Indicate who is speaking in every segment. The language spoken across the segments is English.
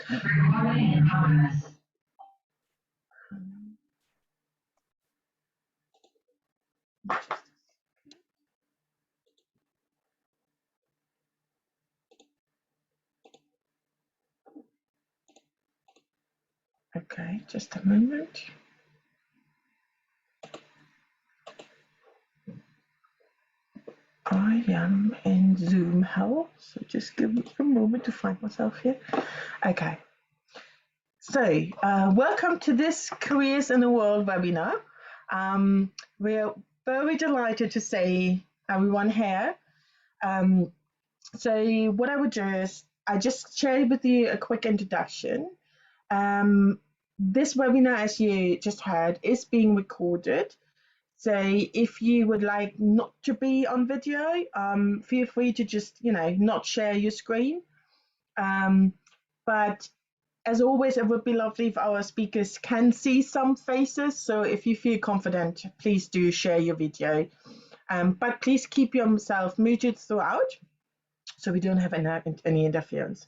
Speaker 1: Okay, just a moment. I am in Zoom hell, so just give me a moment to find myself here. Okay. So, welcome to this Careers in the World webinar. We're very delighted to see everyone here. So, what I would do is I just share with you a quick introduction. This webinar, as you just heard, is being recorded. So if you would like not to be on video, feel free to just, not share your screen. But as always, it would be lovely if our speakers can see some faces. So if you feel confident, please do share your video. But please keep yourself muted throughout so we don't have any interference.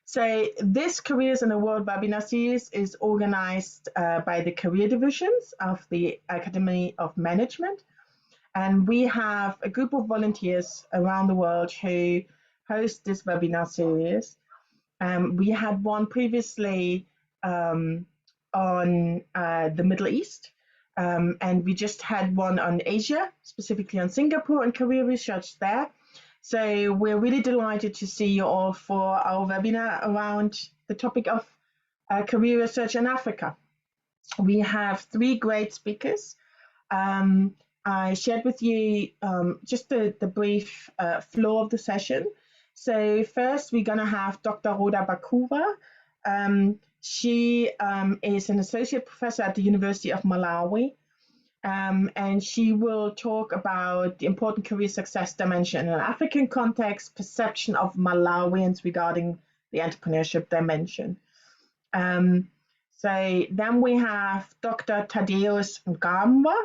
Speaker 1: So this Careers in the World webinar series is organized by the career divisions of the Academy of Management. And we have a group of volunteers around the world who host this webinar series. We had one previously on the Middle East, and we just had one on Asia, specifically on Singapore and career research there. So we're really delighted to see you all for our webinar around the topic of career research in Africa. We have 3 great speakers. I shared with you just the brief flow of the session. So first we're going to have Dr. Rhoda Bakuwa. She is an associate professor at the University of Malawi. And she will talk about the important career success dimension in an African context, perception of Malawians regarding the entrepreneurship dimension. So then we have Dr. Thadeus Mkamwa.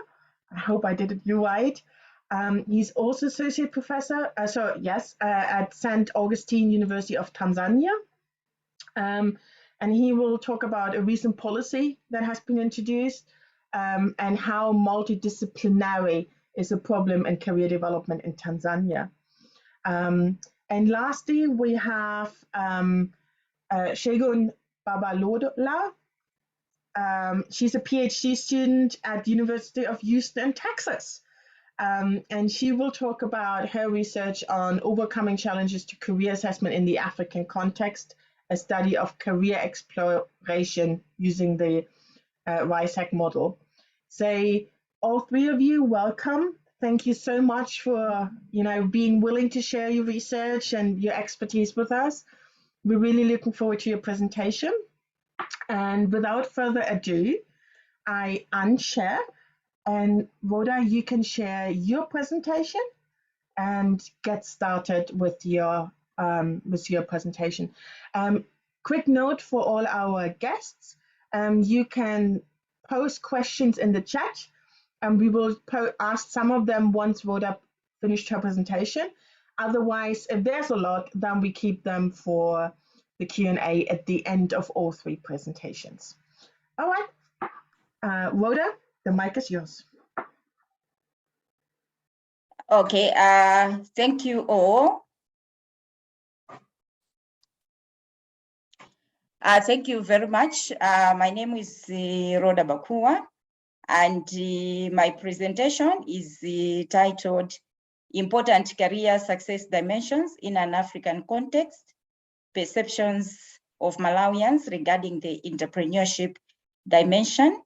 Speaker 1: I hope I did it right. He's also associate professor, at St. Augustine University of Tanzania. And he will talk about a recent policy that has been introduced and how multidisciplinary is a problem in career development in Tanzania. And lastly, we have Olusegun Babalola. She's a PhD student at the University of Houston, Texas. And she will talk about her research on overcoming challenges to career assessment in the African context, a study of career exploration using the RISEC model. So all 3 of you, welcome. Thank you so much for being willing to share your research and your expertise with us. We're really looking forward to your presentation. And without further ado, I unshare. And Rhoda, you can share your presentation and get started with your presentation. Quick note for all our guests: you can post questions in the chat, and we will ask some of them once Rhoda finished her presentation. Otherwise, if there's a lot, then we keep them for the Q&A at the end of all 3 presentations. All right, Rhoda, the mic is yours.
Speaker 2: Okay, thank you all. Thank you very much. My name is Rhoda Bakuwa, and my presentation is titled Important Career Success Dimensions in an African Context, Perceptions of Malawians Regarding the Entrepreneurship Dimension.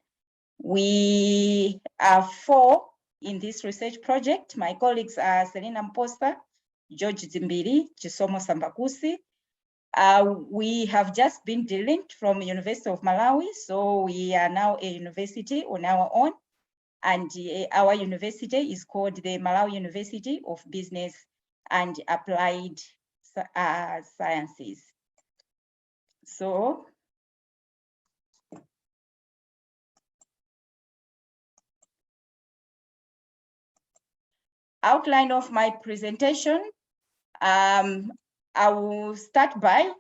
Speaker 2: We are 4 in this research project. My colleagues are Selina Mposta, George Zimbiri, Chisomo Sambakusi. We have just been delinked from University of Malawi, so we are now a university on our own, and our university is called the Malawi University of Business and Applied Sciences. So, outline of my presentation. I will start by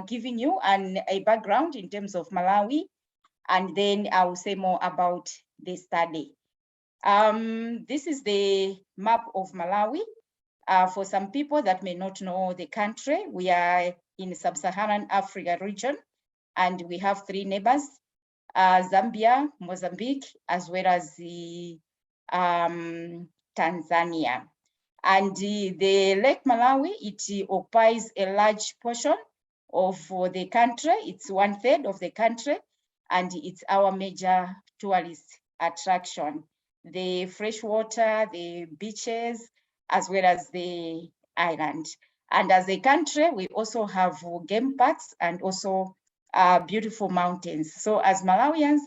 Speaker 2: giving you a background in terms of Malawi, and then I will say more about the study. This is the map of Malawi. For some people that may not know the country, we are in Sub-Saharan Africa region, and we have 3 neighbors, Zambia, Mozambique, as well as the, Tanzania. And the Lake Malawi, it occupies a large portion of the country. It's 1/3 of the country, and it's our major tourist attraction. The fresh water, the beaches, as well as the island. And as a country, we also have game parks and also beautiful mountains. So as Malawians,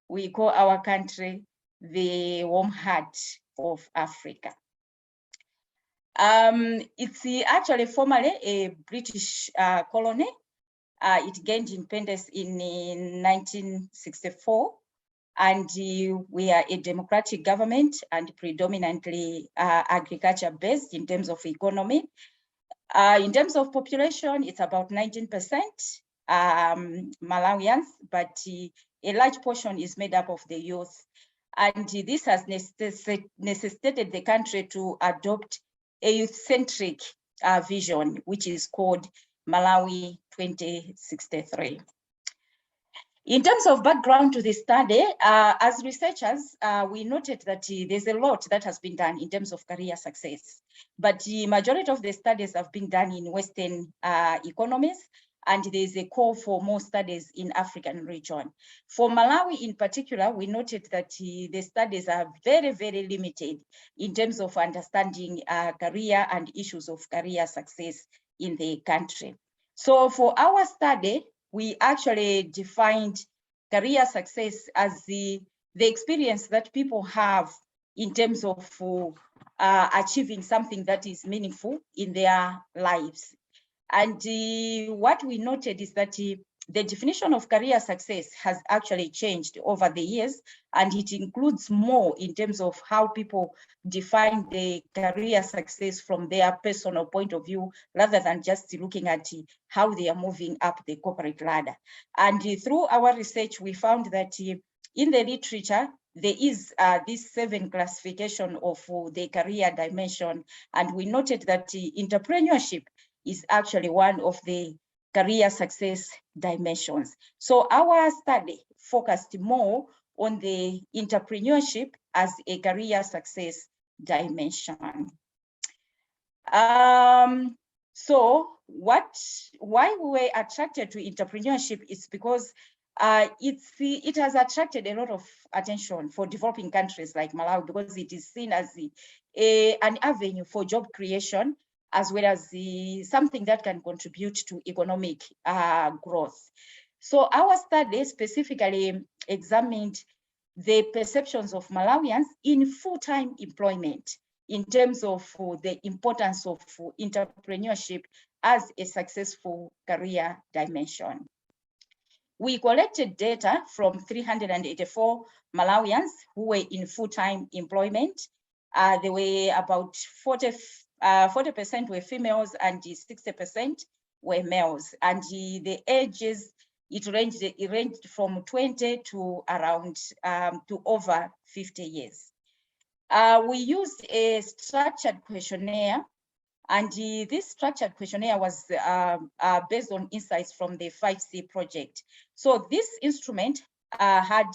Speaker 2: we call our country the warm heart of Africa. It's actually formerly a British colony. It gained independence in 1964, and we are a democratic government and predominantly agriculture-based in terms of economy. In terms of population, it's about 19% Malawians, but a large portion is made up of the youth. And this has necessitated the country to adopt a youth-centric vision, which is called Malawi 2063. In terms of background to the study, as researchers, we noted that there's a lot that has been done in terms of career success, but the majority of the studies have been done in Western economies, and there's a call for more studies in African region. For Malawi in particular, we noted that the studies are very, very limited in terms of understanding career and issues of career success in the country. So for our study, we actually defined career success as the experience that people have in terms of achieving something that is meaningful in their lives. And what we noted is that the definition of career success has actually changed over the years, and it includes more in terms of how people define the career success from their personal point of view, rather than just looking at how they are moving up the corporate ladder. And through our research, we found that in the literature, there is this 7 classification of the career dimension, and we noted that entrepreneurship is actually one of the career success dimensions. So our study focused more on the entrepreneurship as a career success dimension. So why we were attracted to entrepreneurship is because it has attracted a lot of attention for developing countries like Malawi, because it is seen as an avenue for job creation, as well as something that can contribute to economic growth. So our study specifically examined the perceptions of Malawians in full-time employment in terms of the importance of entrepreneurship as a successful career dimension. We collected data from 384 Malawians who were in full-time employment. There were about 40% were females and 60% were males, and the ages it ranged from 20 to around to over 50 years. We used a structured questionnaire, and this structured questionnaire was based on insights from the 5C project. So this instrument had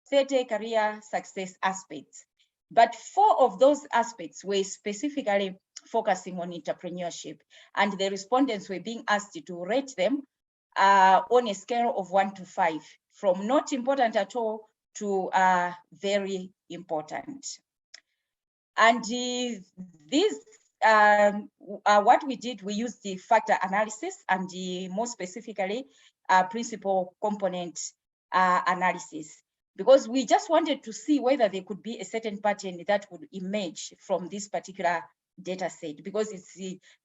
Speaker 2: 30 career success aspects, but 4 of those aspects were specifically focusing on entrepreneurship, and the respondents were being asked to rate them on a scale of 1 to 5, from not important at all to very important. And what we did, we used the factor analysis and more specifically principal component analysis, because we just wanted to see whether there could be a certain pattern that would emerge from this particular data set, because it's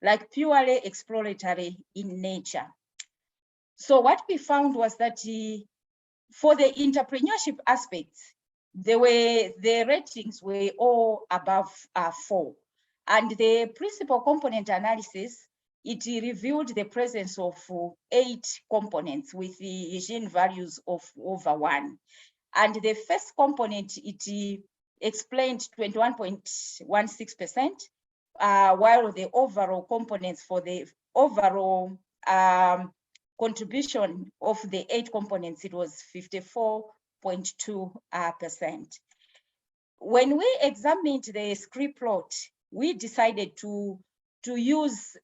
Speaker 2: like purely exploratory in nature. So what we found was that for the entrepreneurship aspects, the ratings were all above 4. And the principal component analysis, it revealed the presence of 8 components with the hygiene values of over 1. And the first component, it explained 21.16%, while the overall components for the overall contribution of the 8 components, it was 54.2%. When we examined the script plot, we decided to use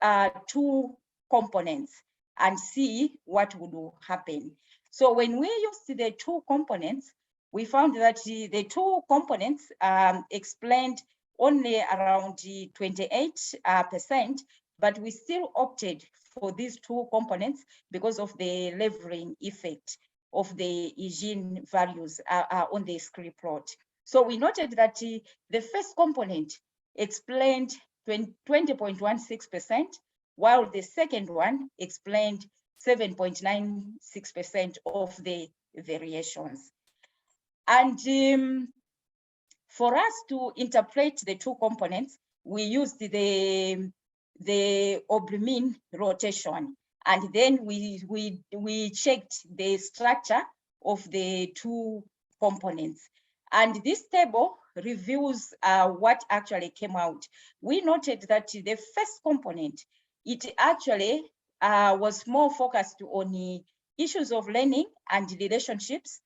Speaker 2: 2 components and see what would happen. So when we used the 2 components, we found that the 2 components explained only around 28%, but we still opted for these 2 components because of the leveling effect of the hygiene values on the script plot. So we noted that the first component explained 20.16%, while the second one explained 7.96% of the variations. And for us to interpret the 2 components, we used the Obermean rotation, and then we checked the structure of the 2 components. And this table reveals what actually came out. We noted that the first component, it actually was more focused on the issues of learning and relationships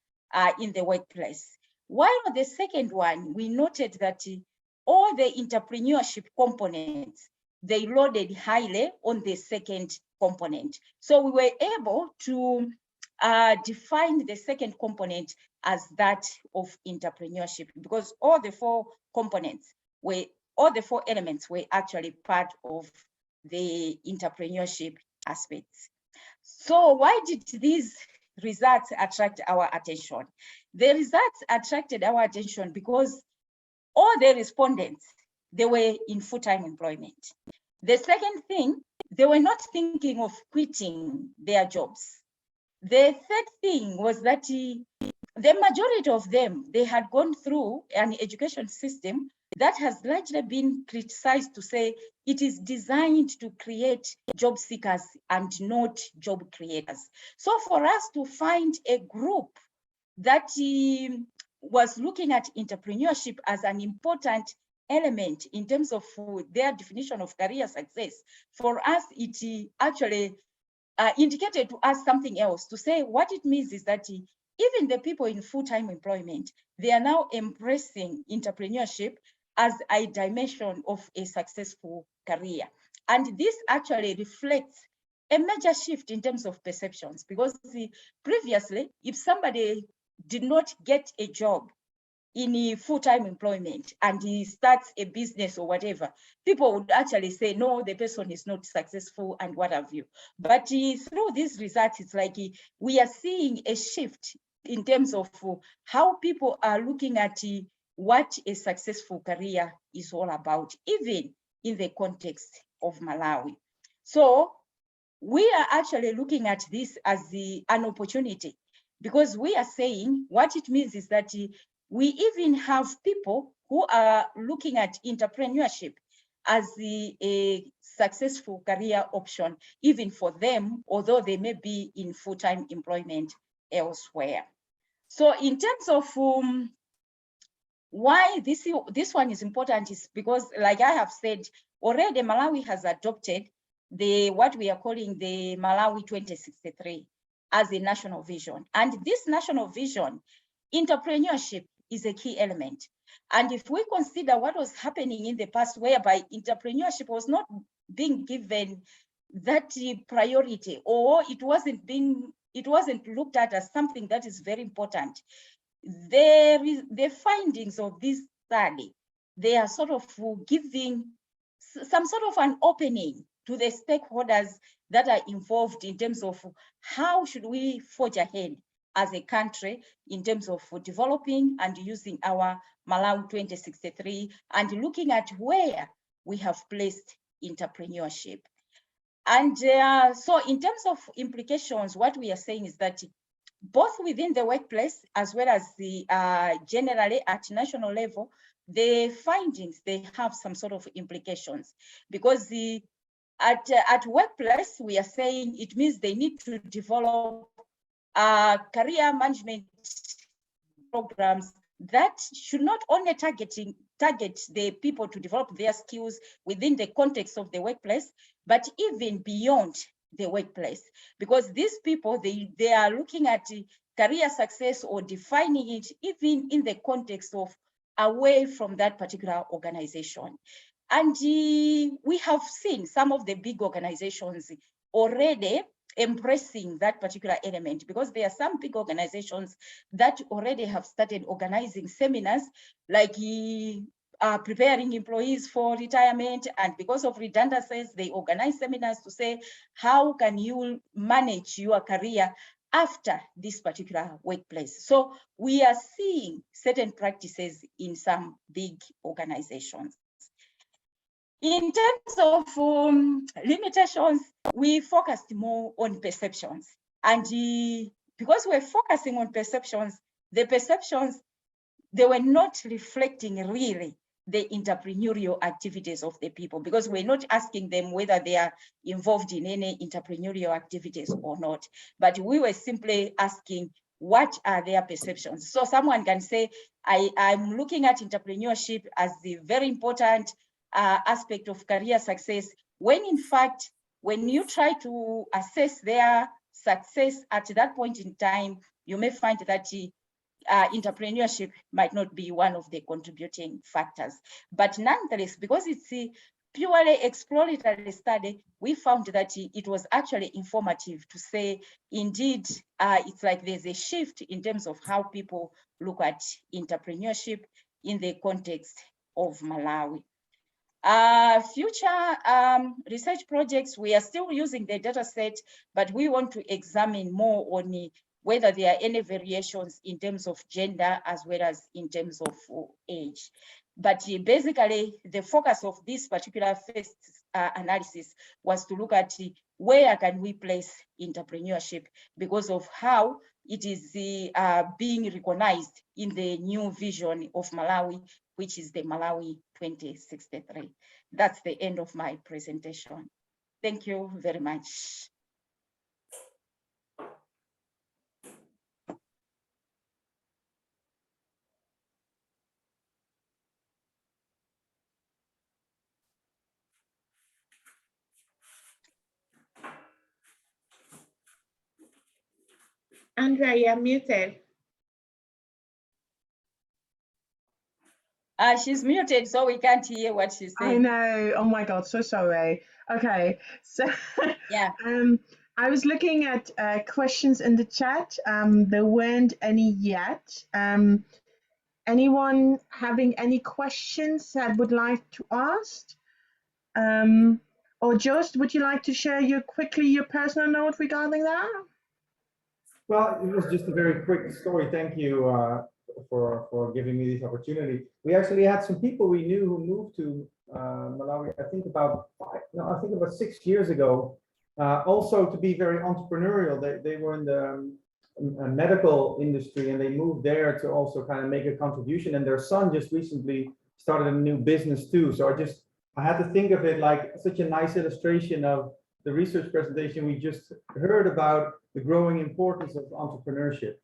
Speaker 2: in the workplace. While the second one, we noted that all the entrepreneurship components, they loaded highly on the second component. So we were able to define the second component as that of entrepreneurship, because all the 4 components were, all the 4 elements were actually part of the entrepreneurship aspects. So why did these results attract our attention? The results attracted our attention because all the respondents, they were in full-time employment. The second thing, they were not thinking of quitting their jobs. The third thing was that the majority of them, they had gone through an education system that has largely been criticized to say it is designed to create job seekers and not job creators. So for us to find a group that was looking at entrepreneurship as an important element in terms of their definition of career success, for us, it actually indicated to us something else, to say what it means is that even the people in full-time employment, they are now embracing entrepreneurship as a dimension of a successful career. And this actually reflects a major shift in terms of perceptions, because previously, if somebody did not get a job in full-time employment and he starts a business or whatever, people would actually say, no, the person is not successful and what have you. But through these results, it's like we are seeing a shift in terms of how people are looking at what a successful career is all about, even in the context of Malawi. So we are actually looking at this as an opportunity, because we are saying what it means is that we even have people who are looking at entrepreneurship as a successful career option, even for them, although they may be in full-time employment elsewhere. So in terms of why this one is important is because, like I have said, already Malawi has adopted what we are calling the Malawi 2063 as a national vision. And this national vision, entrepreneurship is a key element. And if we consider what was happening in the past, whereby entrepreneurship was not being given that priority, or it wasn't looked at as something that is very important, the findings of this study, they are sort of giving some sort of an opening to the stakeholders that are involved in terms of how should we forge ahead as a country in terms of developing and using our Malawi 2063 and looking at where we have placed entrepreneurship. And so in terms of implications, what we are saying is that both within the workplace as well as the generally at national level, the findings, they have some sort of implications, because At workplace, we are saying it means they need to develop career management programs that should not only target the people to develop their skills within the context of the workplace, but even beyond the workplace. Because these people, they are looking at career success or defining it even in the context of away from that particular organization. And we have seen some of the big organizations already embracing that particular element, because there are some big organizations that already have started organizing seminars, like preparing employees for retirement, and because of redundancies, they organize seminars to say, how can you manage your career after this particular workplace? So we are seeing certain practices in some big organizations. In terms of limitations, we focused more on perceptions. And because we're focusing on perceptions, the perceptions, they were not reflecting really the entrepreneurial activities of the people, because we're not asking them whether they are involved in any entrepreneurial activities or not, but we were simply asking, what are their perceptions? So someone can say, I'm looking at entrepreneurship as the very important aspect of career success, when in fact, when you try to assess their success at that point in time, you may find that entrepreneurship might not be one of the contributing factors. But nonetheless, because it's a purely exploratory study, we found that it was actually informative to say, indeed, it's like there's a shift in terms of how people look at entrepreneurship in the context of Malawi. Future research projects, we are still using the data set, but we want to examine more on whether there are any variations in terms of gender as well as in terms of age. But basically, the focus of this particular first analysis was to look at where can we place entrepreneurship, because of how it is being recognized in the new vision of Malawi, which is the Malawi 2063. That's the end of my presentation. Thank you very much.
Speaker 3: Andrea, you're muted.
Speaker 2: She's muted, so we can't hear what she's saying.
Speaker 1: I know. Oh my God, so sorry. Okay, so
Speaker 2: yeah.
Speaker 1: I was looking at questions in the chat. There weren't any yet. Anyone having any questions that would like to ask? Or Jost, would you like to share your personal note regarding that?
Speaker 4: Well, it was just a very quick story. Thank you for giving me this opportunity. We actually had some people we knew who moved to Malawi, I think about 6 years ago, also to be very entrepreneurial. They were in the medical industry, and they moved there to also kind of make a contribution, and their son just recently started a new business too. So I had to think of it like such a nice illustration of the research presentation we just heard about the growing importance of entrepreneurship.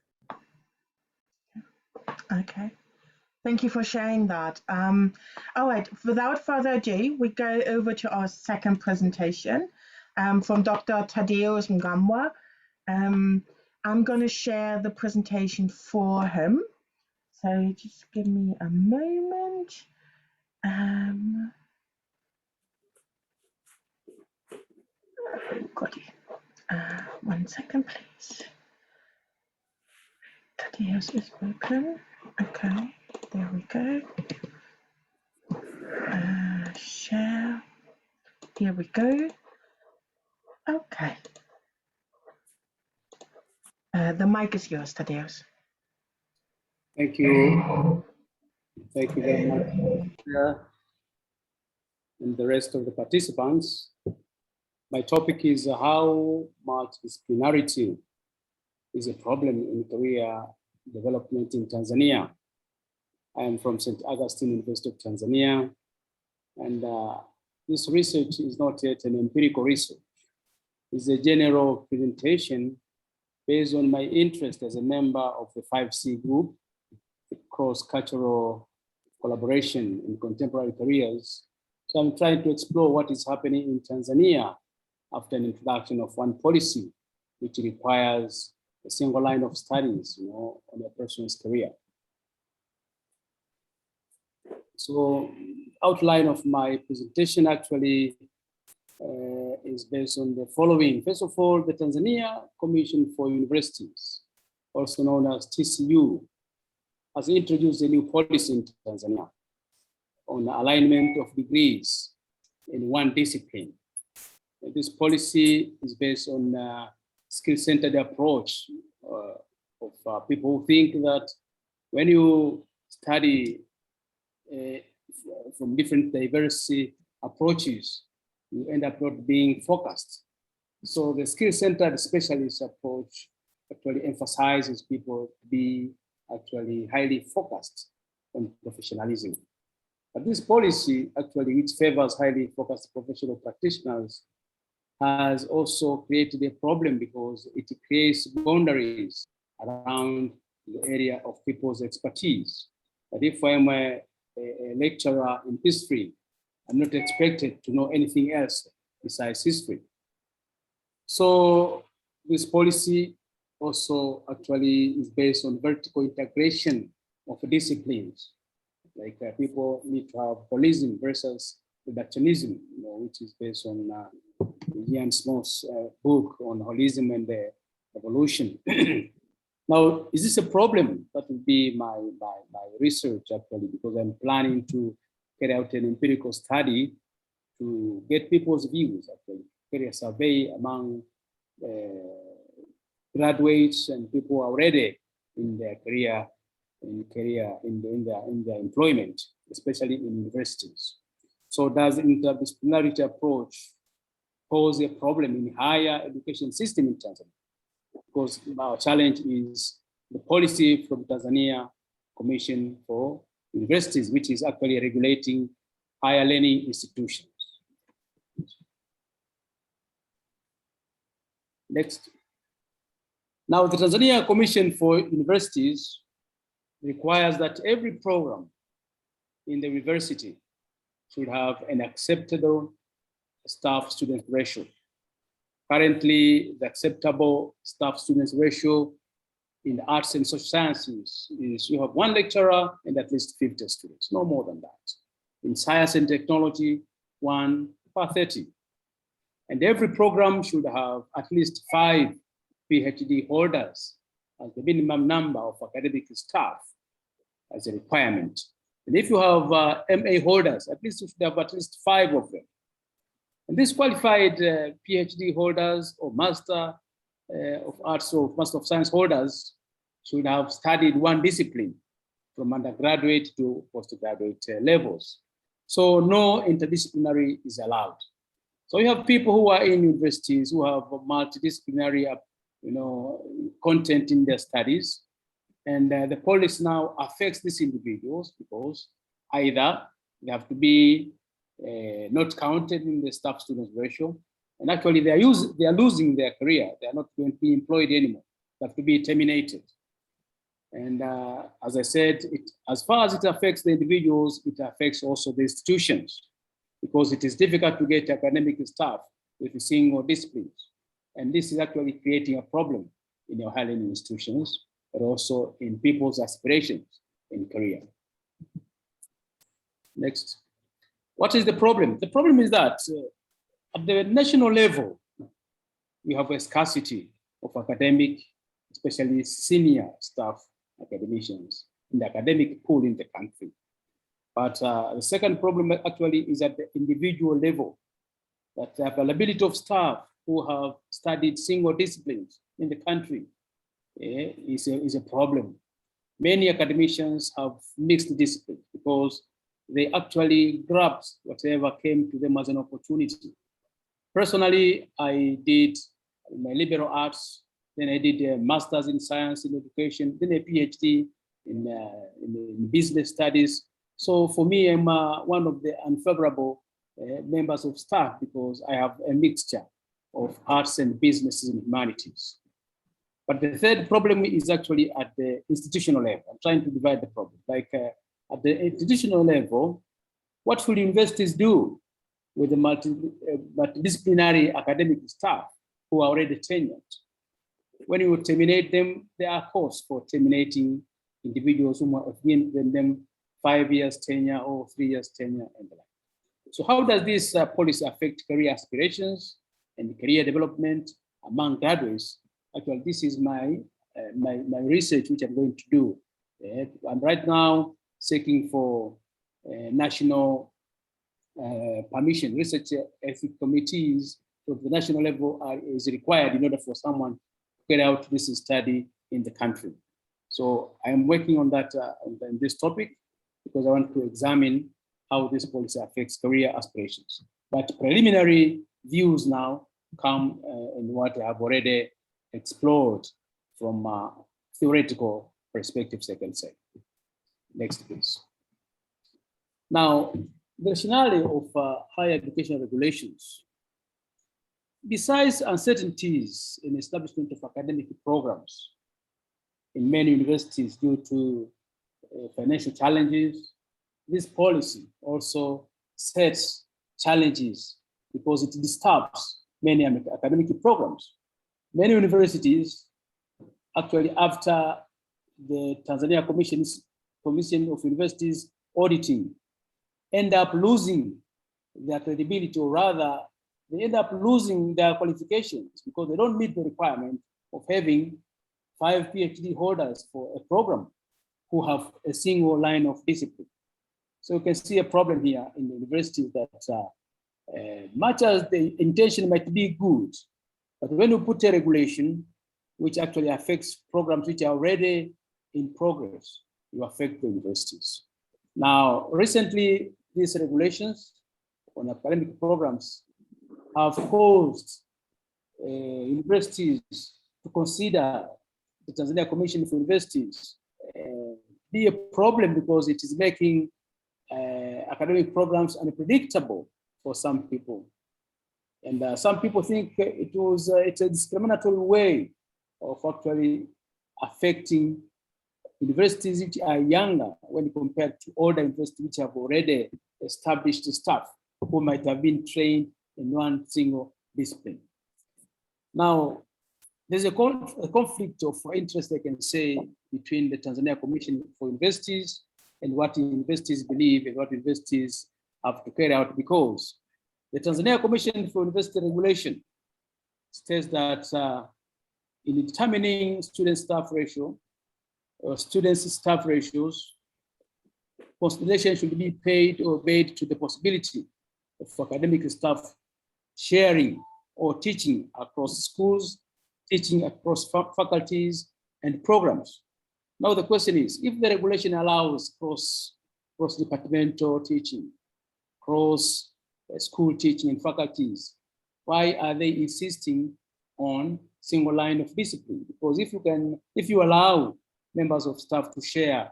Speaker 1: Okay, thank you for sharing that. All right, without further ado, we go over to our second presentation from Dr. Thadeus Mkamwa. I'm going to share the presentation for him. So just give me a moment. Got it. 1 second, please. Thadeus is open. Okay, there we go. Share. Here we go. Okay. The mic is yours, Thadeus.
Speaker 5: Thank you. Thank you very much. And the rest of the participants. My topic is how multidisciplinarity is a problem in career development in Tanzania. I am from St. Augustine University of Tanzania. And this research is not yet an empirical research. It's a general presentation based on my interest as a member of the 5C group, the cross-cultural collaboration in contemporary careers. So I'm trying to explore what is happening in Tanzania after an introduction of one policy, which requires a single line of studies, on a person's career. So outline of my presentation actually is based on the following. First of all, the Tanzania Commission for Universities, also known as TCU, has introduced a new policy in Tanzania on alignment of degrees in one discipline. And this policy is based on a skill-centered approach of people who think that when you study from different diverse approaches, you end up not being focused. So the skill-centered specialist approach actually emphasizes people to be actually highly focused on professionalism. But this policy actually, which favors highly focused professional practitioners, has also created a problem because it creates boundaries around the area of people's expertise. But if I'm a lecturer in history, I'm not expected to know anything else besides history. So this policy also actually is based on vertical integration of disciplines. Like people need to have holism versus reductionism, which is based on Ian Smith's book on holism and the evolution. Now, is this a problem? That would be my research actually, because I'm planning to carry out an empirical study to get people's views, actually, carry a survey among graduates and people already in their career, in their employment, especially in universities. So does interdisciplinarity approach pose a problem in higher education system in Tanzania? Because our challenge is the policy from Tanzania Commission for Universities, which is actually regulating higher learning institutions. Next. Now, the Tanzania Commission for Universities requires that every program in the university should have an acceptable staff-student ratio. Currently, the acceptable staff-student ratio in the arts and social sciences is you have one lecturer and at least 50 students, no more than that. In science and technology, 1 per 30. And every program should have at least 5 PhD holders as the minimum number of academic staff as a requirement. And if you have MA holders, at least you should have at least 5 of them. And these qualified PhD holders or Master of Arts or Master of Science holders should have studied one discipline from undergraduate to postgraduate levels. So no interdisciplinary is allowed. So you have people who are in universities who have multidisciplinary content in their studies. And the policy now affects these individuals because either they have to be not counted in the staff-student ratio, and actually they are losing their career. They are not going to be employed anymore. They have to be terminated. And as I said, as far as it affects the individuals, it affects also the institutions, because it is difficult to get academic staff with single disciplines. And this is actually creating a problem in our higher learning institutions, but also in people's aspirations in career. Next. What is the problem? The problem is that at the national level, we have a scarcity of academic, especially senior staff academicians in the academic pool in the country. But the second problem actually is at the individual level, that the availability of staff who have studied single disciplines in the country is a problem. Many academicians have mixed disciplines because they actually grabbed whatever came to them as an opportunity. Personally, I did my liberal arts, then I did a master's in science and education, then a PhD in business studies. So for me, I'm one of the unfavorable members of staff because I have a mixture of arts and businesses and humanities. But the third problem is actually at the institutional level. I'm trying to divide the problem. Like at the institutional level, what should universities do with the multidisciplinary academic staff who are already tenured? When you terminate them, there are costs for terminating individuals who have given them 5 years tenure or 3 years tenure and the like. So how does this policy affect career aspirations and career development among graduates? Actually, this is my research, which I'm going to do. I'm right now seeking for national permission. Research ethics committees at the national level is required in order for someone to carry out this study in the country. So I am working on that on this topic because I want to examine how this policy affects career aspirations. But preliminary views now come in what I have already explored from a theoretical perspectives, I can say. Next, please. Now, the rationale of higher education regulations, besides uncertainties in establishment of academic programs in many universities due to financial challenges, this policy also sets challenges because it disturbs many academic programs. Many universities, actually after the Tanzania Commission of Universities auditing, end up losing their credibility, or rather, they end up losing their qualifications because they don't meet the requirement of having 5 PhD holders for a program who have a single line of discipline. So you can see a problem here in the universities that much as the intention might be good, but when you put a regulation which actually affects programs which are already in progress, you affect the universities. Now, recently, these regulations on academic programs have caused universities to consider the Tanzania Commission for Universities be a problem because it is making academic programs unpredictable for some people. And some people think it's a discriminatory way of actually affecting universities which are younger when compared to older universities which have already established staff who might have been trained in one single discipline. Now, there's a conflict of interest, I can say, between the Tanzania Commission for Universities and what universities believe and what universities have to carry out, because the Tanzania Commission for University Regulation states that in determining student-staff ratio, or students-staff ratios, consideration should be paid or made to the possibility of academic staff sharing or teaching across schools, teaching across faculties and programs. Now the question is, if the regulation allows cross-departmental teaching, cross-school teaching and faculties, why are they insisting on single line of discipline? Because if you allow members of staff to share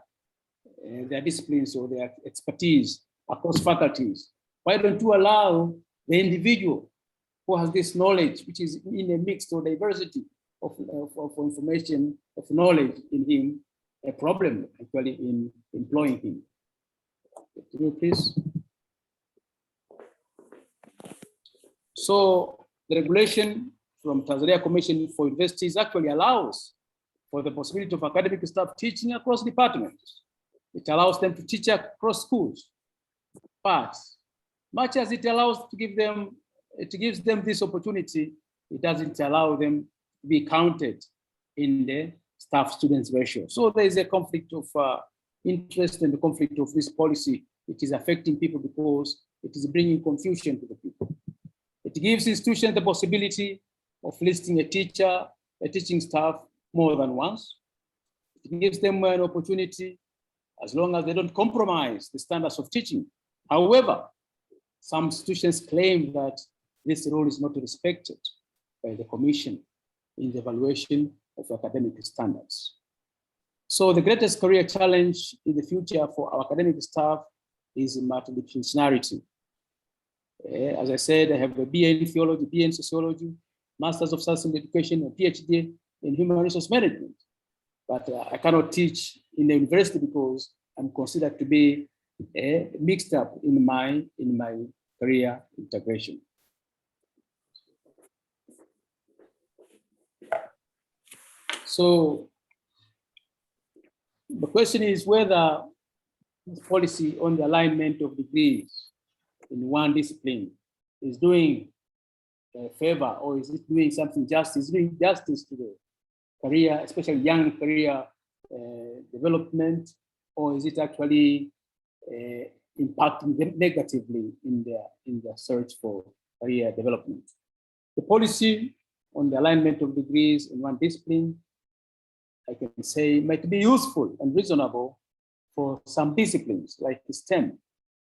Speaker 5: their disciplines or their expertise across faculties, why don't you allow the individual who has this knowledge, which is in a mixed or diversity of information, of knowledge in him, a problem actually in employing him? Can you please? So the regulation from Tanzania Commission for Universities actually allows for the possibility of academic staff teaching across departments. It allows them to teach across schools. But much as it allows to give them, it gives them this opportunity, it doesn't allow them to be counted in the staff-students ratio. So there is a conflict of interest and the conflict of this policy, which is affecting people because it is bringing confusion to the people. It gives institutions the possibility of listing a teacher, a teaching staff more than once. It gives them an opportunity as long as they don't compromise the standards of teaching. However, some institutions claim that this rule is not respected by the Commission in the evaluation of academic standards. So the greatest career challenge in the future for our academic staff is multidisciplinarity. As I said, I have a BA in theology, BA in sociology, Masters of Science in Education, and PhD in Human Resource Management. But I cannot teach in the university because I'm considered to be mixed up in my career integration. So the question is whether this policy on the alignment of degrees in one discipline is doing a favor, or is it doing something justice, doing justice to the career, especially young career development, or is it actually impacting them negatively in their search for career development? The policy on the alignment of degrees in one discipline, I can say, might be useful and reasonable for some disciplines like STEM,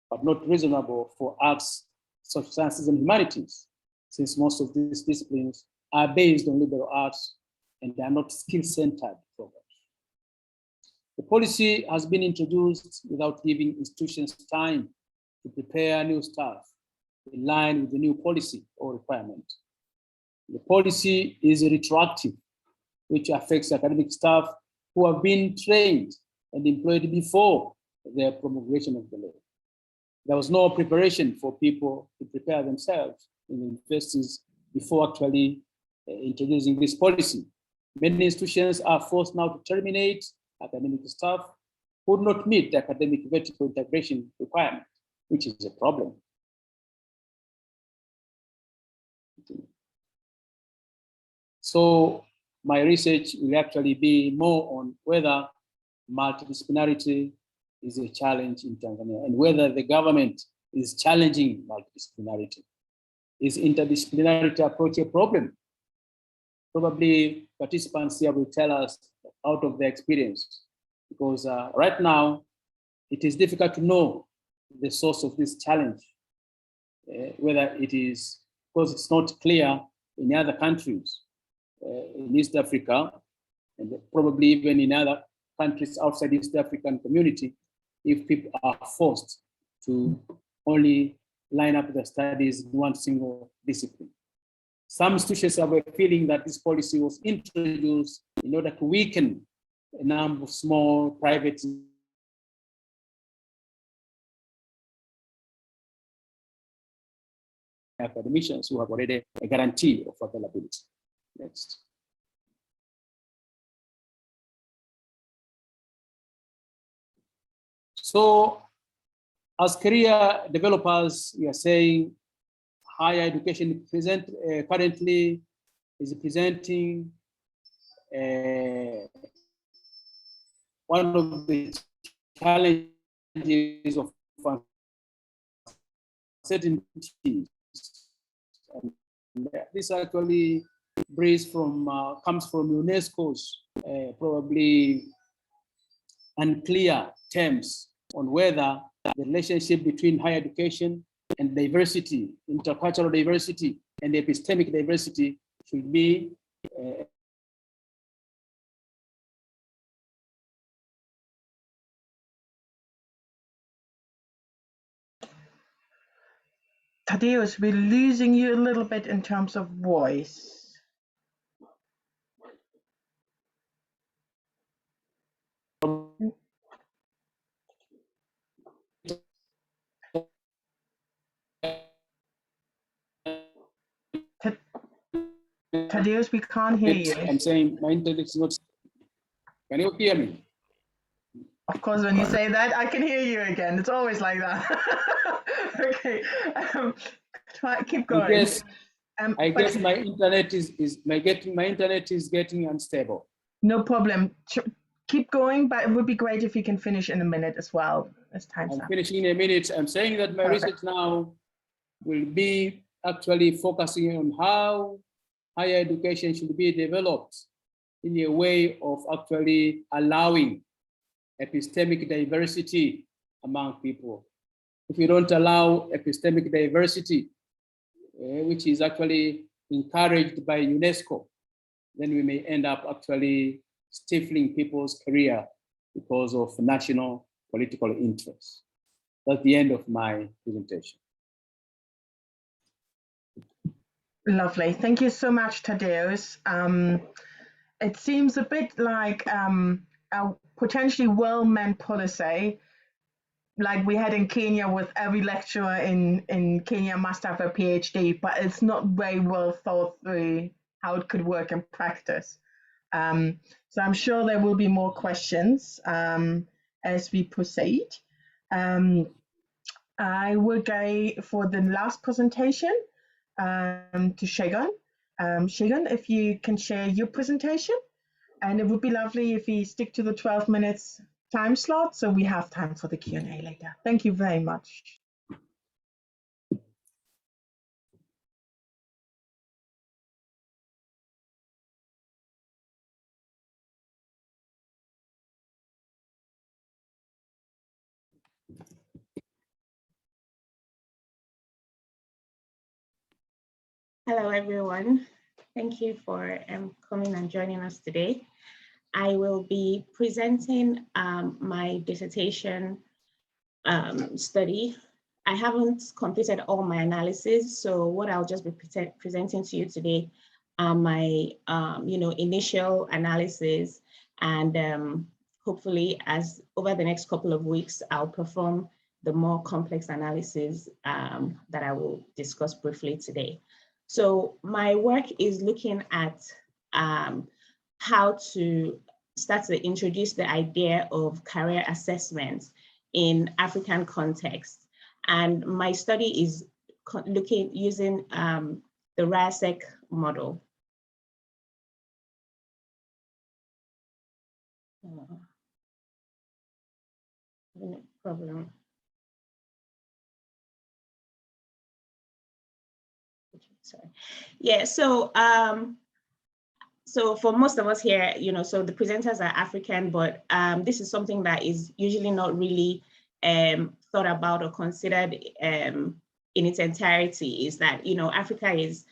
Speaker 5: but not reasonable for arts, social sciences, and humanities, since most of these disciplines are based on liberal arts and they are not skill-centered programs. The policy has been introduced without giving institutions time to prepare new staff in line with the new policy or requirement. The policy is retroactive, which affects academic staff who have been trained and employed before the promulgation of the law. There was no preparation for people to prepare themselves in the universities before actually introducing this policy. Many institutions are forced now to terminate academic staff who would not meet the academic vertical integration requirement, which is a problem. So my research will actually be more on whether multidisciplinarity is a challenge in Tanzania and whether the government is challenging multidisciplinarity. Is interdisciplinarity approach a problem? Probably participants here will tell us out of their experience, because right now it is difficult to know the source of this challenge, whether it is because it's not clear in other countries in East Africa, and probably even in other countries outside East African community, if people are forced to only line up their studies in one single discipline. Some institutions have a feeling that this policy was introduced in order to weaken a number of small private academicians who have already a guarantee of availability. Next. So as career developers, we are saying higher education currently is presenting one of the challenges of uncertainty. This actually comes from UNESCO's probably unclear terms on whether the relationship between higher education and diversity, intercultural diversity, and epistemic diversity should be
Speaker 1: Thadeus, we're losing you a little bit in terms of voice. Thadeus, we can't hear you.
Speaker 5: I'm saying my internet is not. Can you hear me?
Speaker 1: Of course, when you say that, I can hear you again. It's always like that. Okay, keep going.
Speaker 5: I guess my internet is getting unstable.
Speaker 1: No problem. Keep going, but it would be great if you can finish in a minute as well. As time's up.
Speaker 5: Finishing in a minute. I'm saying that my research now will be actually focusing on how higher education should be developed in a way of actually allowing epistemic diversity among people. If we don't allow epistemic diversity, which is actually encouraged by UNESCO, then we may end up actually stifling people's career because of national political interests. That's the end of my presentation.
Speaker 1: Lovely. Thank you so much, Thadeus. It seems a bit like a potentially well-meant policy, like we had in Kenya, with every lecturer in Kenya must have a PhD, but it's not very well thought through how it could work in practice. So I'm sure there will be more questions as we proceed. I will go for the last presentation to Shagun. Shagun, if you can share your presentation, and it would be lovely if you stick to the 12 minutes time slot so we have time for the Q&A later. Thank you very much.
Speaker 3: Hello, everyone. Thank you for coming and joining us today. I will be presenting my dissertation study. I haven't completed all my analysis, so what I'll just be presenting to you today are my initial analysis, and hopefully, as over the next couple of weeks, I'll perform the more complex analysis that I will discuss briefly today. So my work is looking at how to start to introduce the idea of career assessment in African context. And my study is using the RASEC model. No problem. Sorry. Yeah, so so for most of us here, so the presenters are African, but this is something that is usually not really thought about or considered in its entirety, is that, Africa is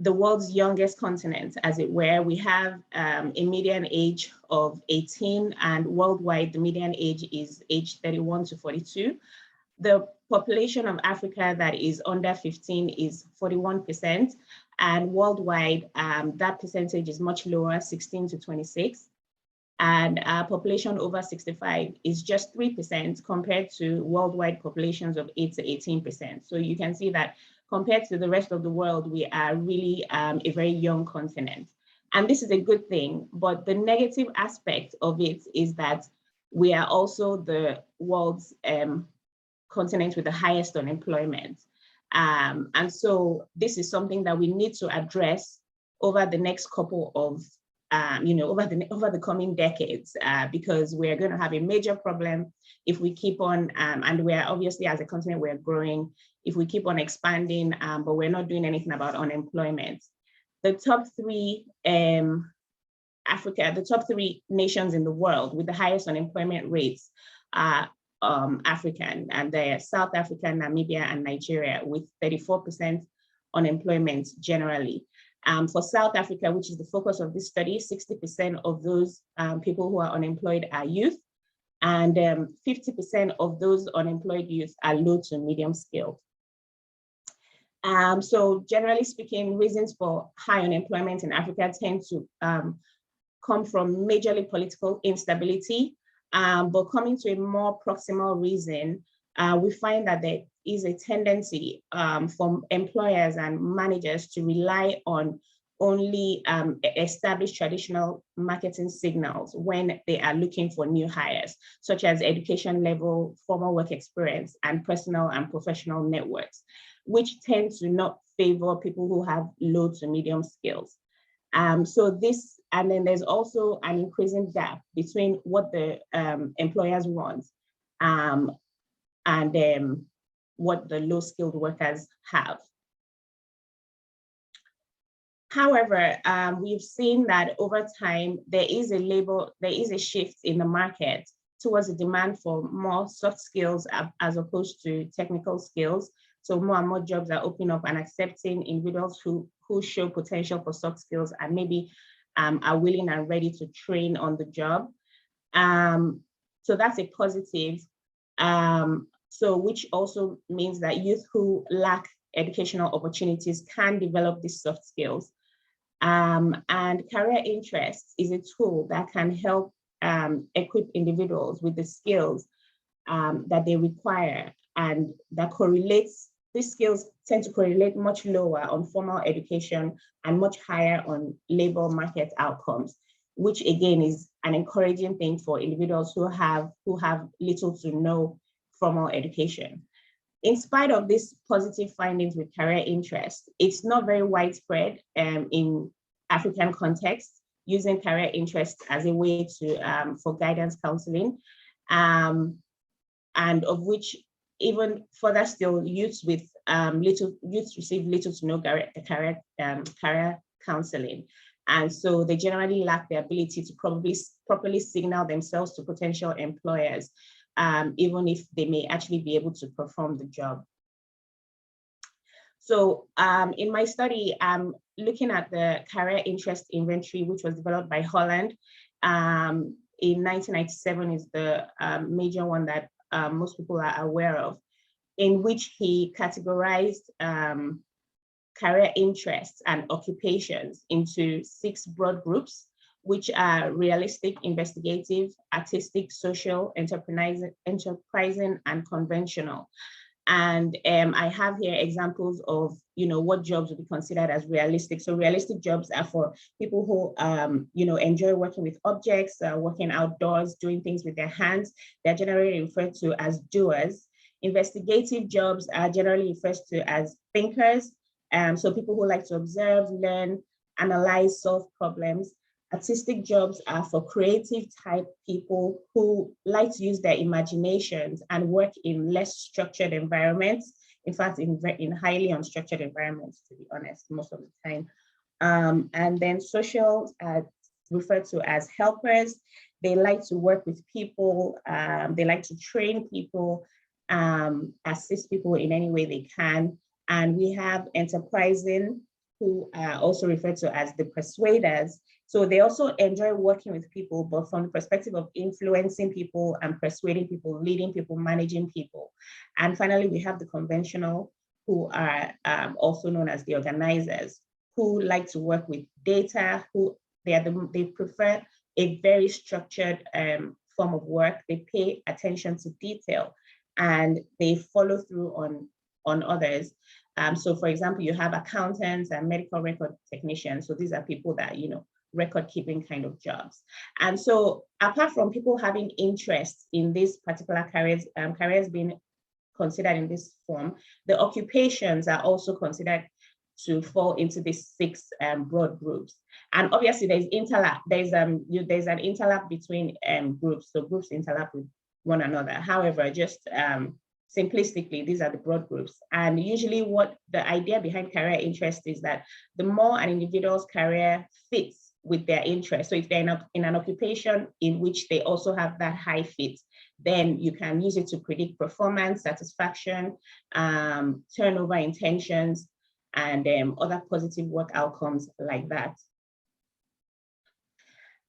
Speaker 3: the world's youngest continent, as it were. We have a median age of 18, and worldwide, the median age is age 31 to 42. The population of Africa that is under 15 is 41%, and worldwide, that percentage is much lower, 16 to 26. And population over 65 is just 3% compared to worldwide populations of 8 to 18%. So you can see that compared to the rest of the world, we are really a very young continent. And this is a good thing, but the negative aspect of it is that we are also the world's continent with the highest unemployment. And so this is something that we need to address over the next couple of, over the coming decades, because we're going to have a major problem if we keep on, and we're obviously, as a continent, we're growing, if we keep on expanding, but we're not doing anything about unemployment. The top three, the top three nations in the world with the highest unemployment rates are African, and they're South Africa, Namibia, and Nigeria, with 34% unemployment generally. For South Africa, which is the focus of this study, 60% of those people who are unemployed are youth, and 50% of those unemployed youth are low to medium skilled. So generally speaking, reasons for high unemployment in Africa tend to come from majorly political instability. But coming to a more proximal reason, we find that there is a tendency from employers and managers to rely on only established traditional marketing signals when they are looking for new hires, such as education level, formal work experience, and personal and professional networks, which tend to not favor people who have low to medium skills. So this, and then there's also an increasing gap between what the employers want and what the low skilled workers have. However, we've seen that over time, there is a shift in the market towards a demand for more soft skills as opposed to technical skills. So more and more jobs are opening up and accepting individuals who show potential for soft skills and maybe are willing and ready to train on the job. So that's a positive. So which also means that youth who lack educational opportunities can develop these soft skills. And career interest is a tool that can help equip individuals with the skills that they require, and that correlates. These skills tend to correlate much lower on formal education and much higher on labor market outcomes, which again is an encouraging thing for individuals who have little to no formal education. In spite of these positive findings with career interest, it's not very widespread in African context, using career interest as a way to for guidance counseling, and of which even further still, youths receive little to no career counseling. And so they generally lack the ability to properly signal themselves to potential employers, even if they may actually be able to perform the job. So in my study, I'm looking at the career interest inventory, which was developed by Holland. In 1997 is the major one that most people are aware of, in which he categorized career interests and occupations into 6 broad groups, which are realistic, investigative, artistic, social, enterprising, and conventional. And I have here examples of, what jobs would be considered as realistic. So realistic jobs are for people who, enjoy working with objects, working outdoors, doing things with their hands. They're generally referred to as doers. Investigative jobs are generally referred to as thinkers. So people who like to observe, learn, analyze, solve problems. Artistic jobs are for creative type people who like to use their imaginations and work in less structured environments. In fact, in highly unstructured environments, to be honest, most of the time. And then social are referred to as helpers. They like to work with people. They like to train people, assist people in any way they can. And we have enterprising, who are also referred to as the persuaders. So they also enjoy working with people, but from the perspective of influencing people and persuading people, leading people, managing people. And finally, we have the conventional, who are also known as the organizers, who like to work with data, they prefer a very structured form of work. They pay attention to detail, and they follow through on others. So for example, you have accountants and medical record technicians. So these are people that, record keeping kind of jobs. And so apart from people having interest in these particular careers being considered in this form, the occupations are also considered to fall into these 6 broad groups. And obviously there's interlap, there's an interlap between groups, so groups interlap with one another. However, just simplistically, these are the broad groups. And usually what the idea behind career interest is that the more an individual's career fits with their interest, so if they're in an occupation in which they also have that high fit, then you can use it to predict performance, satisfaction, turnover intentions, and other positive work outcomes like that.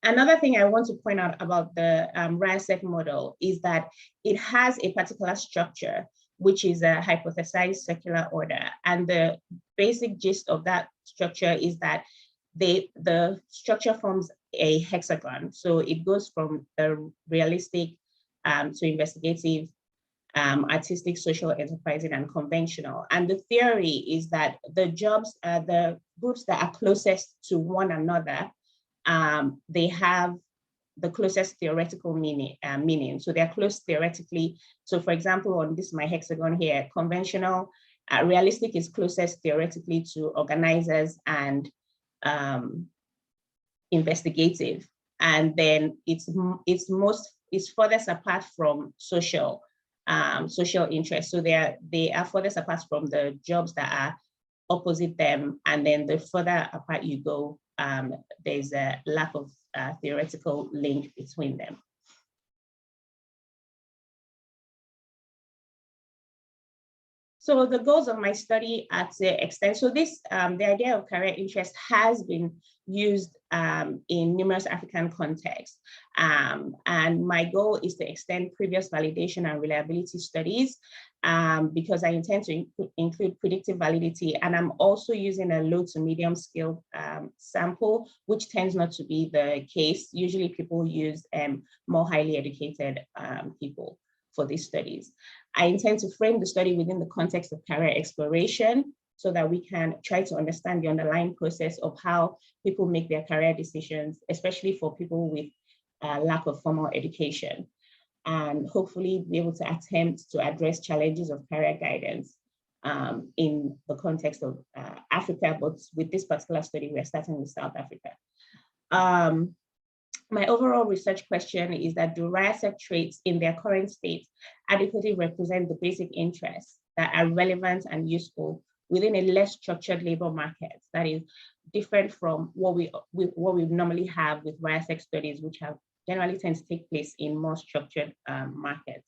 Speaker 3: Another thing I want to point out about the RASEC model is that it has a particular structure, which is a hypothesized circular order. And the basic gist of that structure is that the structure forms a hexagon. So it goes from the realistic to investigative, artistic, social, enterprising, and conventional. And the theory is that the groups that are closest to one another, they have the closest theoretical meaning. So they're close theoretically. So for example, on this, my hexagon here, conventional, realistic is closest theoretically to organizers and investigative. And then it's furthest apart from social interest. So they are furthest apart from the jobs that are opposite them. And then the further apart you go, there's a lack of theoretical link between them. So the goals of my study at the extent, so this, the idea of career interest has been used in numerous African contexts. And my goal is to extend previous validation and reliability studies because I intend to include predictive validity. And I'm also using a low to medium scale sample, which tends not to be the case. Usually people use more highly educated people for these studies. I intend to frame the study within the context of career exploration so that we can try to understand the underlying process of how people make their career decisions, especially for people with lack of formal education, and hopefully be able to attempt to address challenges of career guidance in the context of Africa, but with this particular study, we're starting with South Africa. My overall research question is that do RIASEC traits in their current state adequately represent the basic interests that are relevant and useful within a less structured labor market that is different from what we normally have with RIASEC studies, which have generally tend to take place in more structured markets.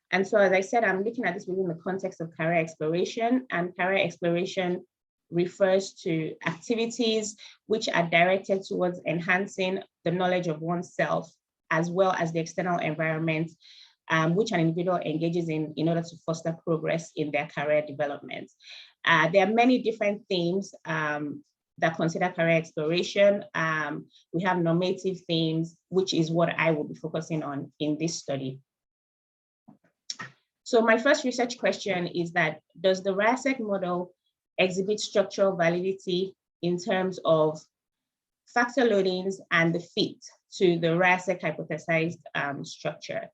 Speaker 3: And so, as I said, I'm looking at this within the context of career exploration, and career exploration refers to activities which are directed towards enhancing the knowledge of oneself, as well as the external environment, which an individual engages in order to foster progress in their career development. There are many different themes that consider career exploration. We have normative themes, which is what I will be focusing on in this study. So my first research question is that, does the RIASEC model exhibit structural validity in terms of factor loadings and the fit to the RIASEC hypothesized structure?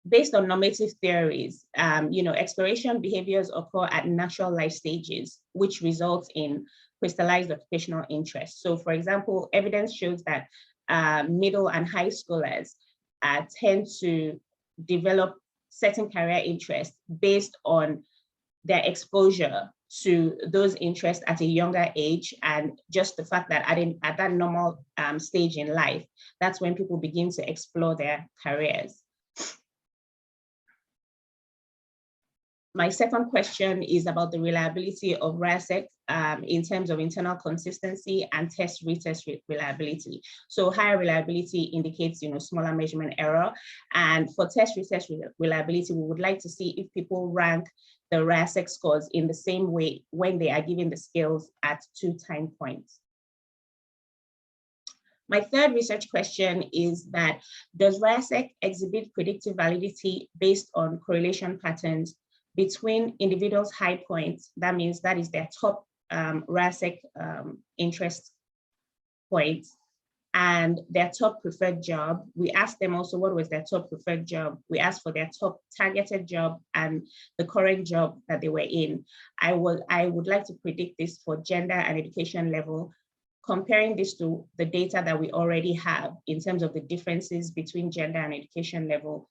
Speaker 3: Based on normative theories, exploration behaviors occur at natural life stages, which results in crystallized occupational interest. So for example, evidence shows that middle and high schoolers tend to develop certain career interests based on their exposure to those interests at a younger age, and just the fact that at that normal stage in life, that's when people begin to explore their careers. My second question is about the reliability of RIASEC in terms of internal consistency and retest reliability. So higher reliability indicates smaller measurement error, and for retest reliability, we would like to see if people rank the RIASEC scores in the same way when they are given the scales at 2 time points. My third research question is that, does RIASEC exhibit predictive validity based on correlation patterns between individuals' high points? That means that is their top RIASEC interest points, and their top preferred job. We asked them also what was their top preferred job. We asked for their top targeted job and the current job that they were in. I would like to predict this for gender and education level, comparing this to the data that we already have in terms of the differences between gender and education level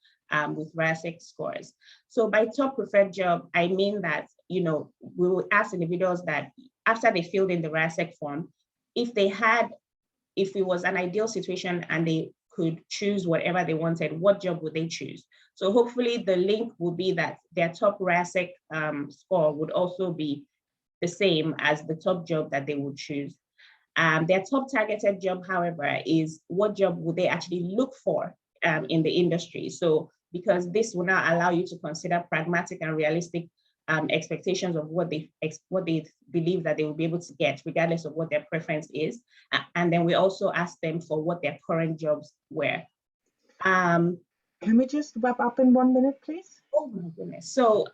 Speaker 3: with RIASEC scores. So by top preferred job, I mean that we will ask individuals that after they filled in the RIASEC form, if it was an ideal situation and they could choose whatever they wanted, what job would they choose? So hopefully the link will be that their top RIASEC score would also be the same as the top job that they would choose. Their top targeted job, however, is what job would they actually look for in the industry. So because this will now allow you to consider pragmatic and realistic expectations of what they believe that they will be able to get, regardless of what their preference is. And then we also ask them for what their current jobs were.
Speaker 1: Can we just wrap up in 1 minute, please?
Speaker 3: Oh my goodness. So,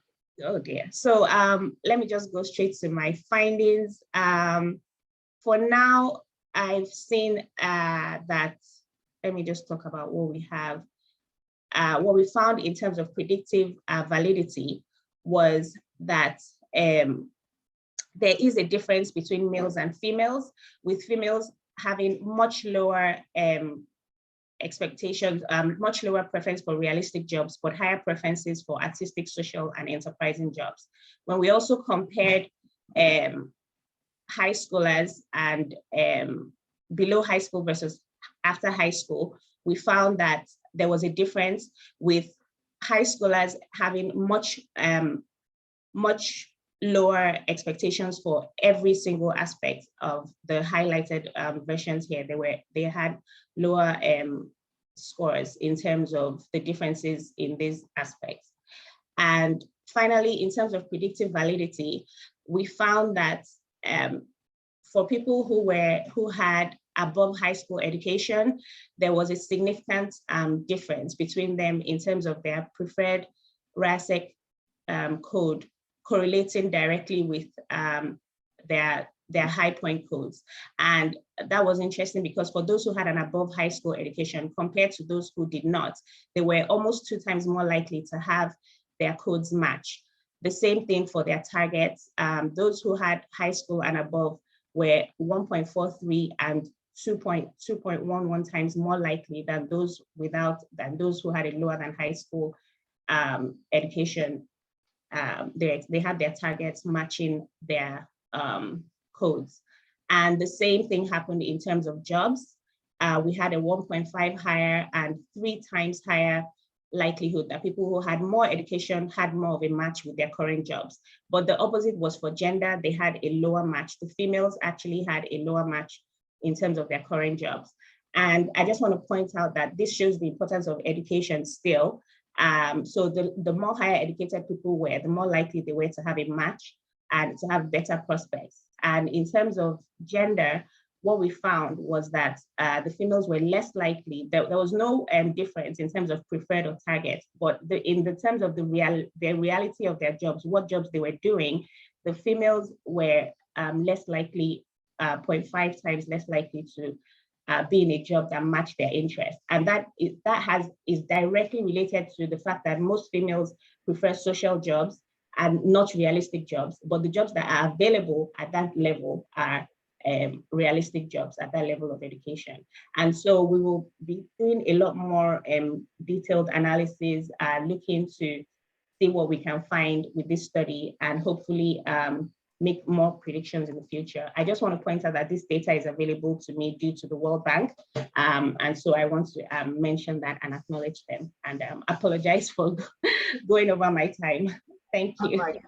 Speaker 3: oh dear. So let me just go straight to my findings. For now, I've seen that, let me just talk about what we have. What we found in terms of predictive validity was that there is a difference between males and females, with females having much lower expectations, much lower preference for realistic jobs, but higher preferences for artistic, social, and enterprising jobs. When we also compared high schoolers and below high school versus after high school, we found that there was a difference with high schoolers having much lower expectations for every single aspect of the highlighted versions here. They had lower scores in terms of the differences in these aspects. And finally, in terms of predictive validity, we found that for people who had above high school education, there was a significant difference between them in terms of their preferred RASEC code correlating directly with their high point codes. And that was interesting because for those who had an above high school education compared to those who did not, they were almost 2 times more likely to have their codes match. The same thing for their targets. Those who had high school and above were 1.43 and 2.11 times more likely than those who had a lower than high school education. They had their targets matching their codes. And the same thing happened in terms of jobs. We had a 1.5 higher and 3 times higher likelihood that people who had more education had more of a match with their current jobs. But the opposite was for gender. They had a lower match. The females actually had a lower match in terms of their current jobs. And I just want to point out that this shows the importance of education still. So the more higher educated people were, the more likely they were to have a match and to have better prospects. And in terms of gender, what we found was that the females were less likely. There was no difference in terms of preferred or target, but in the terms of the reality of their jobs, what jobs they were doing, the females were less likely, 0.5 times less likely to be in a job that matched their interest. And that is directly related to the fact that most females prefer social jobs and not realistic jobs, but the jobs that are available at that level are realistic jobs at that level of education. And so we will be doing a lot more detailed analysis, looking to see what we can find with this study and hopefully make more predictions in the future. I just want to point out that this data is available to me due to the World Bank. And so I want to mention that and acknowledge them and apologize for going over my time. Thank you.
Speaker 1: All right.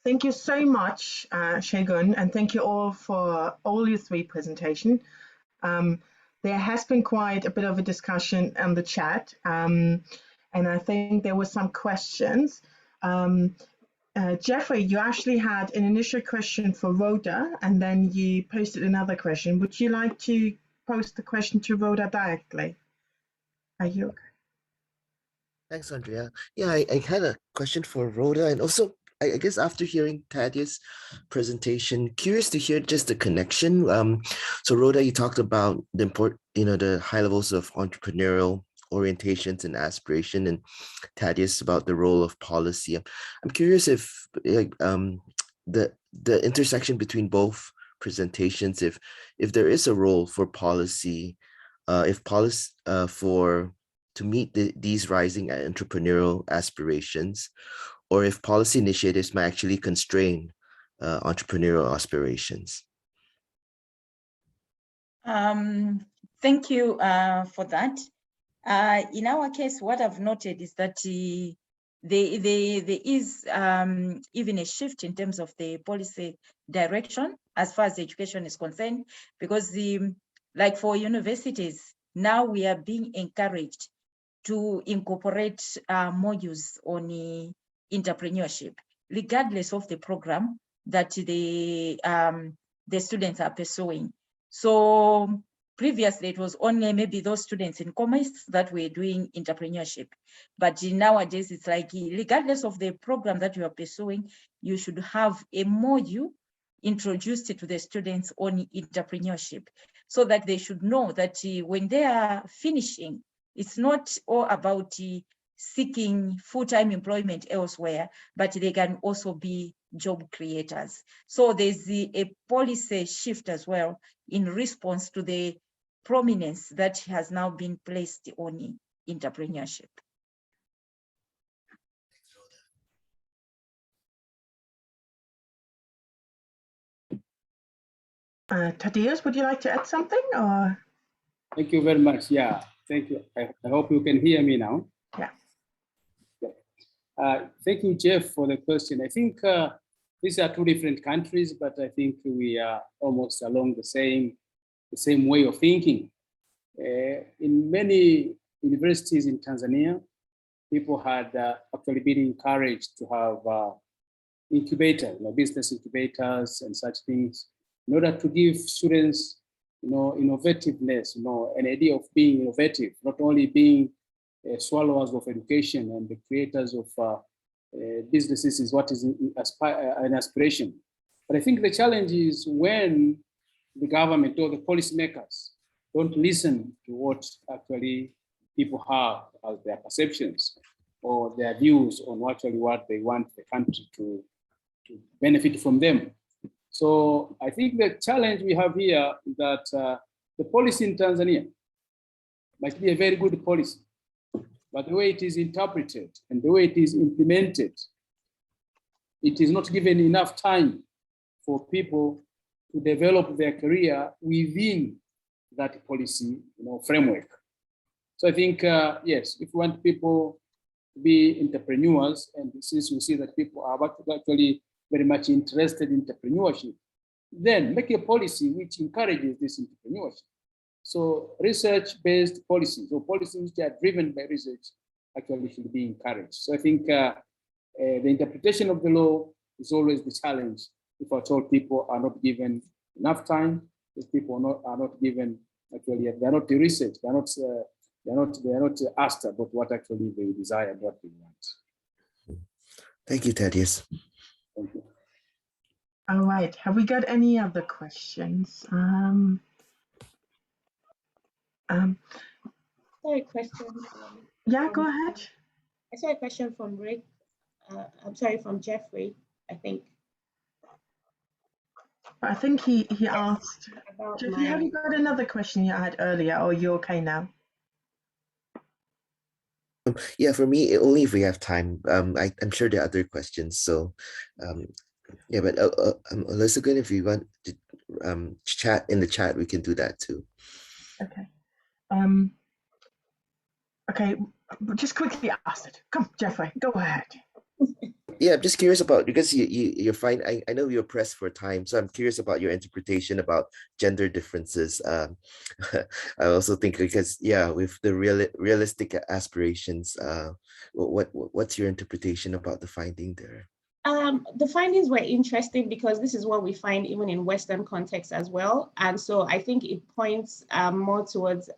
Speaker 1: Thank you so much, Segun, and thank you all for all your 3 presentations. There has been quite a bit of a discussion on the chat, and I think there were some questions. Jeffrey, you actually had an initial question for Rhoda, and then you posted another question. Would you like to post the question to Rhoda directly? Are you okay?
Speaker 6: Thanks, Andrea. Yeah, I had a question for Rhoda, and also I guess after hearing Thadeus' presentation, curious to hear just the connection. So Rhoda, you talked about the the high levels of entrepreneurial orientations and aspiration, and Thadeus about the role of policy. I'm curious if the intersection between both presentations, if there is a role for policy, to meet these rising entrepreneurial aspirations, or if policy initiatives might actually constrain entrepreneurial aspirations.
Speaker 2: Thank you for that. In our case, what I've noted is that there is even a shift in terms of the policy direction as far as education is concerned, because like for universities, now we are being encouraged to incorporate modules on entrepreneurship, regardless of the program that the students are pursuing. So previously, it was only maybe those students in commerce that were doing entrepreneurship. But nowadays, it's like, regardless of the program that you are pursuing, you should have a module introduced to the students on entrepreneurship, so that they should know that when they are finishing, it's not all about seeking full-time employment elsewhere, but they can also be job creators. So there's a policy shift as well in response to the prominence that has now been placed on entrepreneurship.
Speaker 1: Thadeus, would you like to add something? Or?
Speaker 5: Thank you very much. Yeah, thank you. I hope you can hear me now.
Speaker 1: Yeah.
Speaker 5: Thank you, Jeff, for the question. I think these are two different countries, but I think we are almost along the same way of thinking. In many universities in Tanzania, people had actually been encouraged to have incubators, business incubators and such things, in order to give students, innovativeness, an idea of being innovative, not only being swallowers of education and the creators of businesses is what is an aspiration. But I think the challenge is when the government or the policymakers don't listen to what actually people have as their perceptions or their views on actually what they want the country to benefit from them. So I think the challenge we have here is that the policy in Tanzania might be a very good policy, but the way it is interpreted and the way it is implemented, it is not given enough time for people to develop their career within that policy framework. So I think, yes, if we want people to be entrepreneurs, and since we see that people are actually very much interested in entrepreneurship, then make a policy which encourages this entrepreneurship. So research-based policies or policies which are driven by research actually should be encouraged. So I think the interpretation of the law is always the challenge if at all people are not given enough time, if people are not given, actually, they're not researched, they're not asked about what actually they desire and what they want.
Speaker 6: Thank you, Thaddeus.
Speaker 5: Thank you.
Speaker 1: All right, have we got any other questions?
Speaker 3: Sorry, question.
Speaker 1: Yeah, go ahead.
Speaker 3: I saw a question from Rick. I'm sorry, from Jeffrey, I think.
Speaker 1: I think he asked.
Speaker 3: About
Speaker 1: Jeffrey, have you got another question you had earlier, or are you okay now?
Speaker 6: Yeah, for me, only if we have time. I'm sure there are other questions. So, yeah, but Olusegun, if you want to chat in the chat, we can do that too.
Speaker 1: Okay. Okay, just quickly ask it. Come, Jeffrey, go ahead.
Speaker 6: Yeah, I'm just curious about, because you're fine. I know you're pressed for time, so I'm curious about your interpretation about gender differences. I also think because, yeah, with the realistic aspirations, what's your interpretation about the finding there?
Speaker 3: The findings were interesting because this is what we find even in Western context as well. And so I think it points more towards,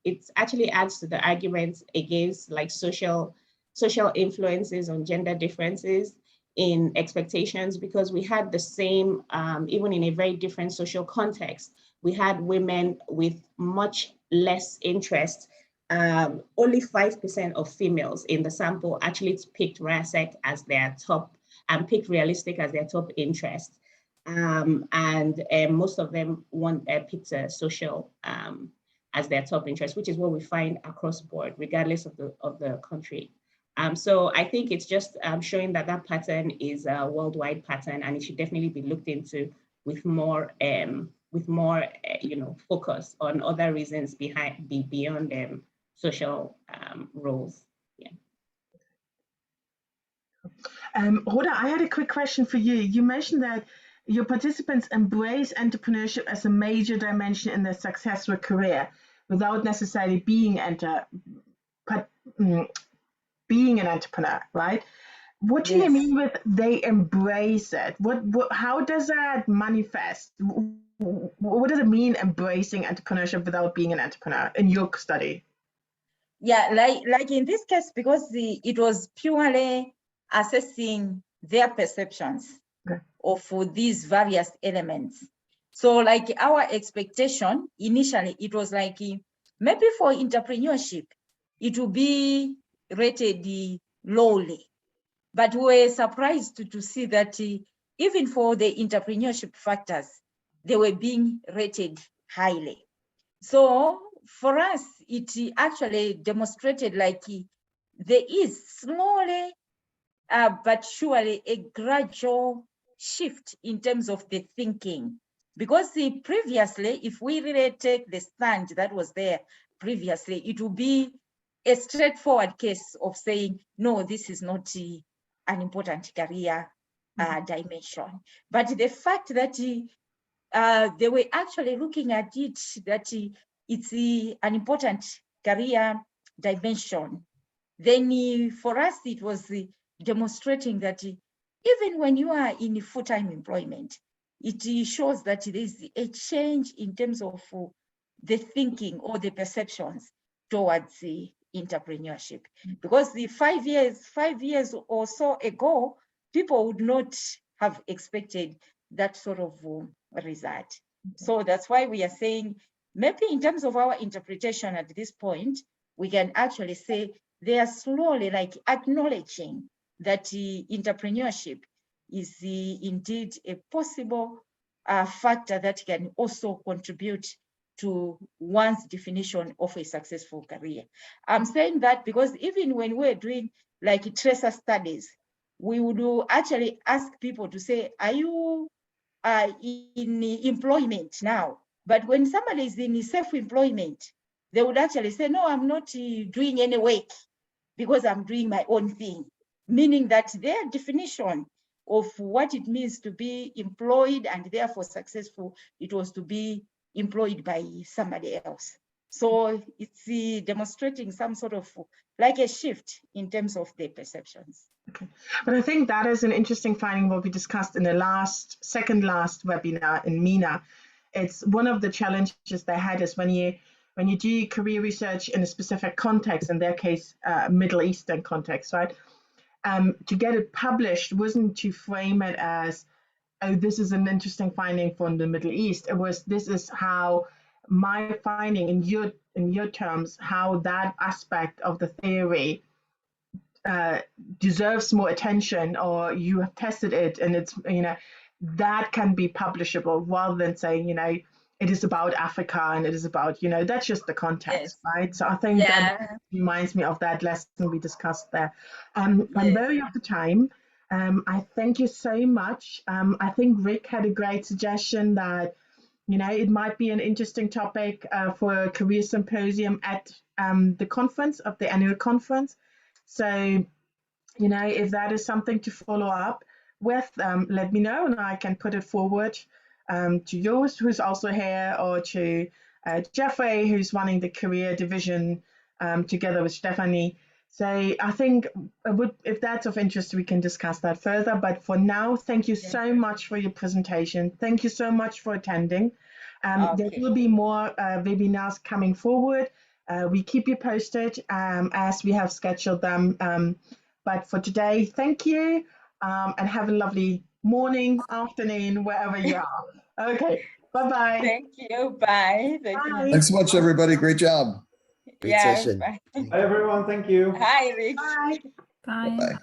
Speaker 3: it actually adds to the arguments against like social influences on gender differences in expectations, because we had the same, even in a very different social context, we had women with much less interest. Only 5% of females in the sample actually picked RASEC as their top, and picked realistic as their top interest. And most of them picked social as their top interest, which is what we find across the board, regardless of the country. So I think it's just showing that that pattern is a worldwide pattern, and it should definitely be looked into with more focus on other reasons beyond social roles. Yeah.
Speaker 1: Rhoda, I had a quick question for you. You mentioned that your participants embrace entrepreneurship as a major dimension in their successful career without necessarily being an entrepreneur, right? What do you mean with they embrace it? How does that manifest? What does it mean embracing entrepreneurship without being an entrepreneur in your study?
Speaker 2: Yeah, like in this case, because it was purely assessing their perceptions of these various elements. So like our expectation initially, it was like maybe for entrepreneurship, it will be rated lowly. But we were surprised to see that even for the entrepreneurship factors, they were being rated highly. So for us, it actually demonstrated like there is slowly but surely a gradual shift in terms of the thinking. Because previously, if we really take the stand that was there previously, it would be a straightforward case of saying, no, this is not an important career dimension. But the fact that they were actually looking at it, that it's an important career dimension, then for us, it was demonstrating that even when you are in full-time employment, it shows that there's a change in terms of the thinking or the perceptions towards the entrepreneurship. Because the 5 years or so ago, people would not have expected that sort of result. So that's why we are saying, maybe in terms of our interpretation at this point, we can actually say they are slowly like acknowledging that entrepreneurship is indeed a possible factor that can also contribute to one's definition of a successful career. I'm saying that because even when we're doing like tracer studies, we would actually ask people to say, are you in employment now? But when somebody is in self-employment, they would actually say, no, I'm not doing any work because I'm doing my own thing, meaning that their definition of what it means to be employed and therefore successful, it was to be employed by somebody else. So it's demonstrating some sort of like a shift in terms of their perceptions.
Speaker 1: Okay, but I think that is an interesting finding what we discussed in the second last webinar in MENA. It's one of the challenges they had is when you do career research in a specific context, in their case, Middle Eastern context, right? To get it published wasn't to frame it as, oh, this is an interesting finding from the Middle East. It was, this is how my finding in your terms, how that aspect of the theory deserves more attention, or you have tested it and it's, that can be publishable, rather than saying, it is about Africa and it is about, that's just the context, yes. Right? So I think that reminds me of that lesson we discussed there. I'm very of the time. I thank you so much. I think Rick had a great suggestion that, it might be an interesting topic for a career symposium at the conference, of the annual conference. So, if that is something to follow up with, let me know and I can put it forward to yours, who's also here, or to Jeffrey, who's running the career division together with Stephanie. So I think if that's of interest, we can discuss that further. But for now, thank you so much for your presentation. Thank you so much for attending. There will be more webinars coming forward. We keep you posted as we have scheduled them. But for today, thank you and have a lovely morning, afternoon, wherever you are. Okay, bye-bye.
Speaker 2: Thank you, bye.
Speaker 7: Thanks so much, everybody. Great job.
Speaker 6: Great session.
Speaker 2: Bye.
Speaker 4: Hi, everyone. Thank you.
Speaker 2: Hi, Rick.
Speaker 1: Bye.
Speaker 7: Bye-bye.